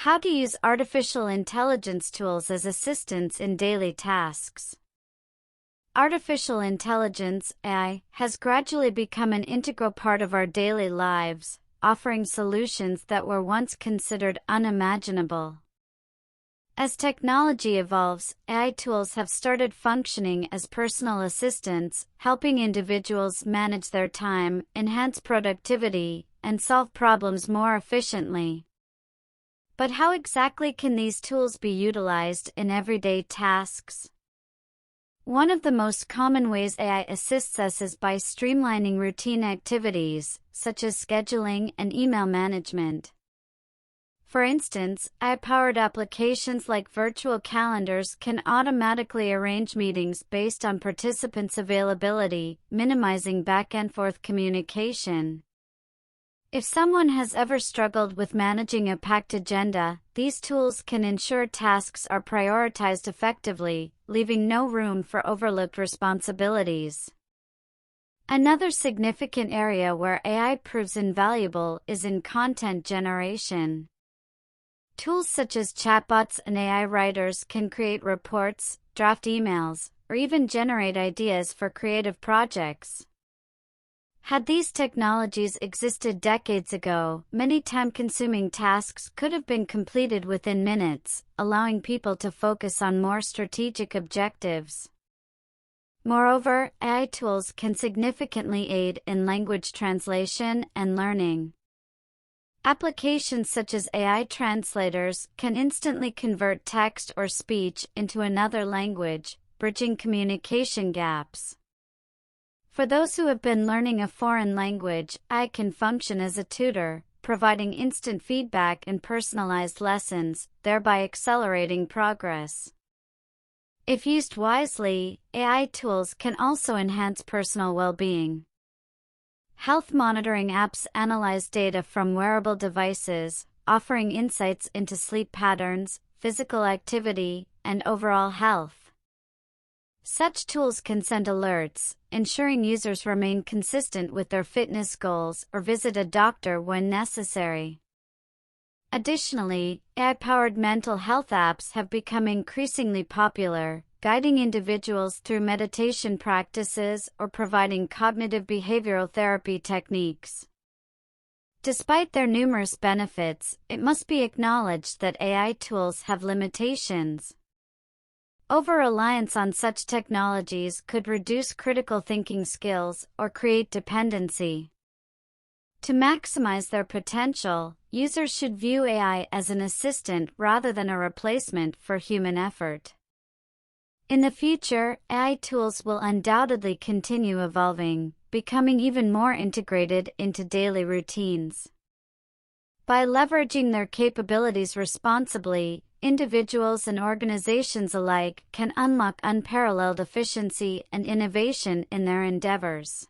How to use artificial intelligence tools as assistants in daily tasks. Artificial intelligence, AI, has gradually become an integral part of our daily lives, offering solutions that were once considered unimaginable. As technology evolves, AI tools have started functioning as personal assistants, helping individuals manage their time, enhance productivity, and solve problems more efficiently. But how exactly can these tools be utilized in everyday tasks? One of the most common ways AI assists us is by streamlining routine activities, such as scheduling and email management. For instance, AI-powered applications like virtual calendars can automatically arrange meetings based on participants' availability, minimizing back-and-forth communication. If someone has ever struggled with managing a packed agenda, these tools can ensure tasks are prioritized effectively, leaving no room for overlooked responsibilities. Another significant area where AI proves invaluable is in content generation. Tools such as chatbots and AI writers can create reports, draft emails, or even generate ideas for creative projects. Had these technologies existed decades ago, many time-consuming tasks could have been completed within minutes, allowing people to focus on more strategic objectives. Moreover, AI tools can significantly aid in language translation and learning. Applications such as AI translators can instantly convert text or speech into another language, bridging communication gaps. For those who have been learning a foreign language, AI can function as a tutor, providing instant feedback and personalized lessons, thereby accelerating progress. If used wisely, AI tools can also enhance personal well-being. Health monitoring apps analyze data from wearable devices, offering insights into sleep patterns, physical activity, and overall health. Such tools can send alerts, ensuring users remain consistent with their fitness goals or visit a doctor when necessary. Additionally, AI-powered mental health apps have become increasingly popular, guiding individuals through meditation practices or providing cognitive behavioral therapy techniques. Despite their numerous benefits, it must be acknowledged that AI tools have limitations. Over-reliance on such technologies could reduce critical thinking skills or create dependency. To maximize their potential, users should view AI as an assistant rather than a replacement for human effort. In the future, AI tools will undoubtedly continue evolving, becoming even more integrated into daily routines. By leveraging their capabilities responsibly, individuals and organizations alike can unlock unparalleled efficiency and innovation in their endeavors.